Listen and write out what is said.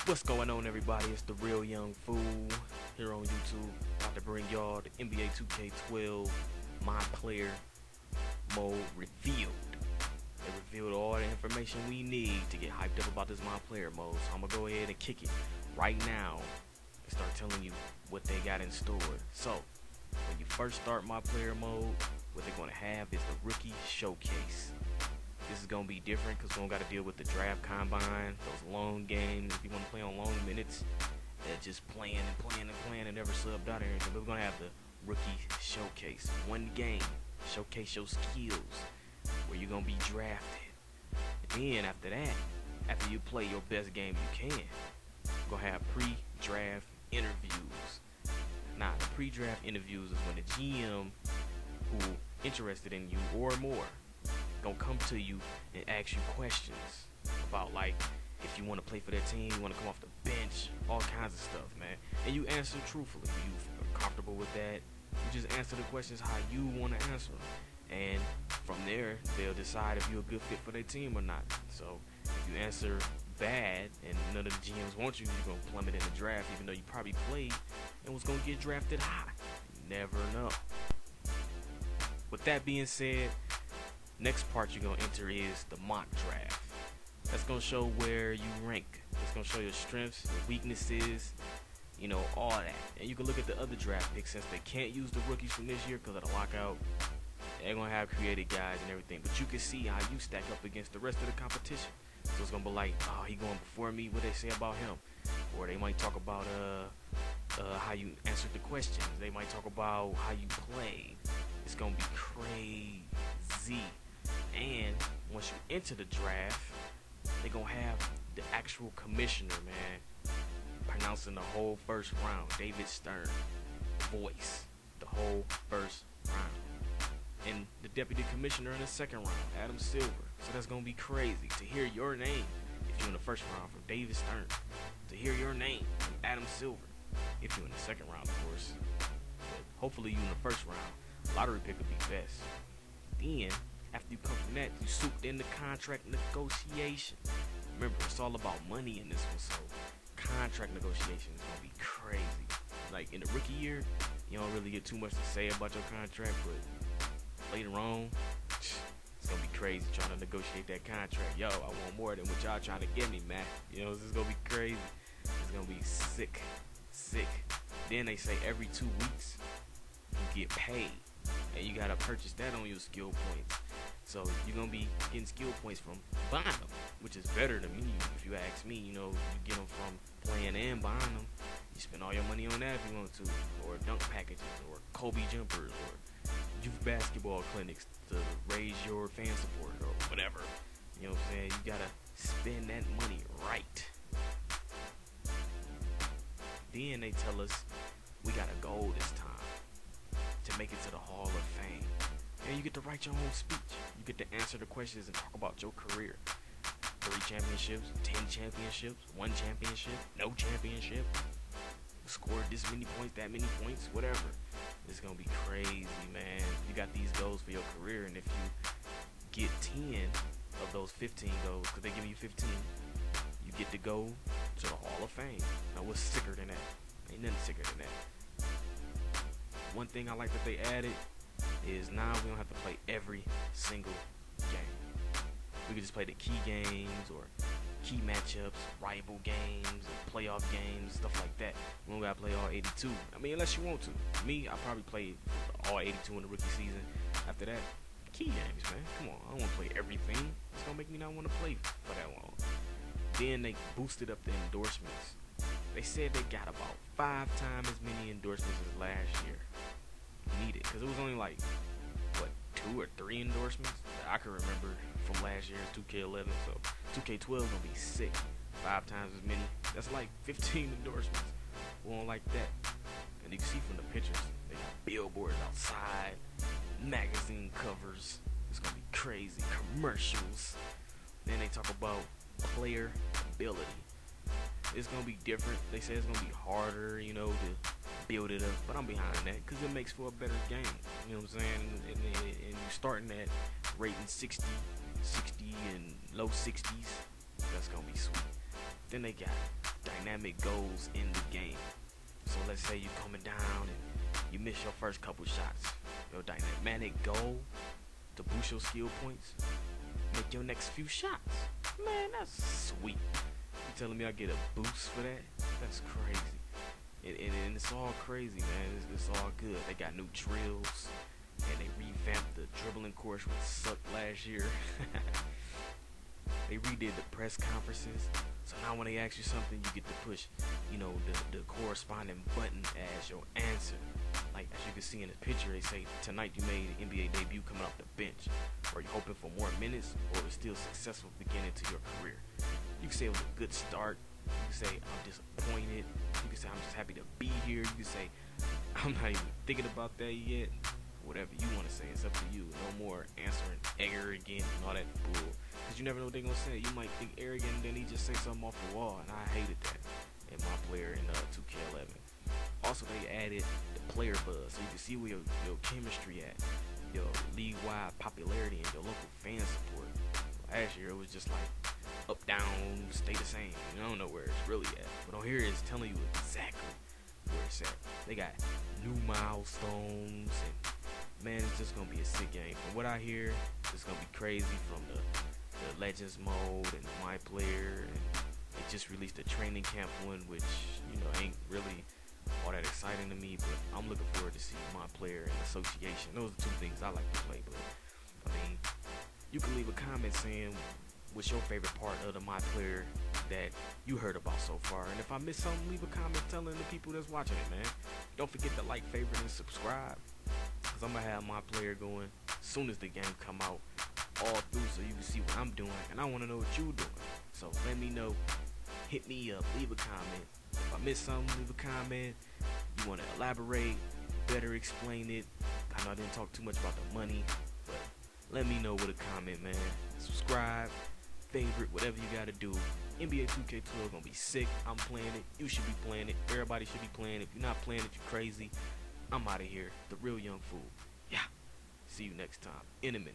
What's going on, everybody? It's the Real Young Fool here on YouTube. About to bring y'all the NBA 2K12 My Player mode revealed. They revealed all the information we need to get hyped up about this My Player mode. So I'm gonna go ahead and kick it right now and start telling you what they got in store. So when you first start My Player mode, what they're gonna have is the Rookie Showcase. This is going to be different because we're going to got to deal with the draft combine, those long games. If you want to play on long minutes, just playing and never subbed out or anything. But we're going to have the Rookie Showcase. One game, showcase your skills, where you're going to be drafted. And then after that, after you play your best game you can, we're going to have pre-draft interviews. Now, the pre-draft interviews is when the GM who interested in you or more gonna come to you and ask you questions about, like, if you want to play for that team, you want to come off the bench, all kinds of stuff, man. And you answer truthfully. You are comfortable with that. You just answer the questions how you want to answer them, and from there they'll decide if you're a good fit for their team or not. So if you answer bad and none of the GMs want you, you're gonna plummet in the draft, even though you probably played and was gonna get drafted high. You never know. With that being said, next part you're going to enter is the mock draft. That's going to show where you rank. It's going to show your strengths, your weaknesses, you know, all that. And you can look at the other draft picks, since they can't use the rookies from this year because of the lockout. They're going to have created guys and everything. But you can see how you stack up against the rest of the competition. So it's going to be like, oh, he going before me. What they say about him? Or they might talk about how you answered the questions. They might talk about how you played. It's going to be crazy. And once you enter the draft, they're going to have the actual commissioner, man, pronouncing the whole first round. David Stern voice the whole first round. And the deputy commissioner in the second round, Adam Silver. So that's going to be crazy to hear your name if you're in the first round from David Stern. To hear your name from Adam Silver if you're in the second round, of course. But hopefully you in the first round. Lottery pick would be best. Then after you come from that, you souped in the contract negotiation. Remember, it's all about money in this one, so contract negotiation is going to be crazy. Like, in the rookie year, you don't really get too much to say about your contract, but later on, it's going to be crazy trying to negotiate that contract. Yo, I want more than what y'all trying to give me, man. You know, this is going to be crazy. It's going to be sick. Then they say every 2 weeks, you get paid. And you got to purchase that on your skill points. So you're going to be getting skill points from buying them, which is better to me if you ask me. You know, you get them from playing and buying them. You spend all your money on that if you want to. Or dunk packages, or Kobe jumpers, or youth basketball clinics to raise your fan support, or whatever. You know what I'm saying? You got to spend that money right. Then they tell us we got a goal this time to make it to the Hall of Fame. And you get to write your own speech. You get to answer the questions and talk about your career. 3 championships, 10 championships, 1 championship, no championship. Scored this many points, that many points, whatever. It's going to be crazy, man. You got these goals for your career, and if you get 10 of those 15 goals, because they give you 15, you get to go to the Hall of Fame. Now, what's sicker than that? Ain't nothing sicker than that. One thing I like that they added is now we don't have to play every single game. We can just play the key games or key matchups, rival games, playoff games, stuff like that. We don't gotta play all 82. I mean, unless you want to. Me, I probably played all 82 in the rookie season. After that, key games, man. Come on, I don't want to play everything. It's gonna make me not want to play for that long. Then they boosted up the endorsements. They said they got about 5 times as many endorsements as last year. Needed, because it was only like, what, 2 or 3 endorsements that I can remember from last year's 2K11. So 2K12 gonna be sick. 5 times as many. That's like 15 endorsements. We don't like that. And you can see from the pictures, they got billboards outside, magazine covers. It's gonna be crazy. Commercials. Then they talk about player ability. It's gonna be different. They say it's gonna be harder, you know, to build it up, but I'm behind that because it makes for a better game. You know what I'm saying? And you're starting at rating 60 and low 60s. That's gonna be sweet. Then they got dynamic goals in the game. So let's say you're coming down and you miss your first couple shots. Your dynamic goal to boost your skill points, make your next few shots. Man, that's sweet. You telling me I get a boost for that? That's crazy. And it's all crazy, man. It's all good. They got new drills, and they revamped the dribbling course, which sucked last year. They redid the press conferences, so now when they ask you something, you get to push, the corresponding button as your answer. Like as you can see in the picture, they say tonight you made an NBA debut coming off the bench. Are you hoping for more minutes, or is still successful beginning to your career? You can say it was a good start. You can say I'm disappointed. You can say I'm just happy to be here. You can say I'm not even thinking about that yet. Whatever you want to say, it's up to you. No more answering arrogant and all that bull. Because you never know what they're going to say. You might think arrogant and then he just say something off the wall. And I hated that in my player in 2K11. Also, they added the player buzz. So you can see where your chemistry at. Your league-wide popularity and your local fan support. Last year, it was just like up, down, stay the same. You don't know where it's really at. But on here, it's telling you exactly where it's at. They got new milestones and man, it's just gonna be a sick game. From what I hear, it's gonna be crazy from the Legends mode and the My Player. And they just released a training camp one, which ain't really all that exciting to me. But I'm looking forward to see My Player and Association. Those are two things I like to play. But I mean, you can leave a comment saying what's your favorite part of the My Player that you heard about so far. And if I missed something, leave a comment telling the people that's watching it, man. Don't forget to like, favorite, and subscribe. Cause I'm gonna have My Player going as soon as the game come out, all through, so you can see what I'm doing, and I want to know what you doing. So let me know. Hit me up. Leave a comment. If I missed something, leave a comment. You want to elaborate? Better explain it. I know I didn't talk too much about the money, but let me know with a comment, man. Subscribe, favorite, whatever you gotta do. NBA 2K12 gonna be sick. I'm playing it. You should be playing it. Everybody should be playing it. If you're not playing it, you're crazy. I'm out of here. The real young fool. Yeah. See you next time. In a minute.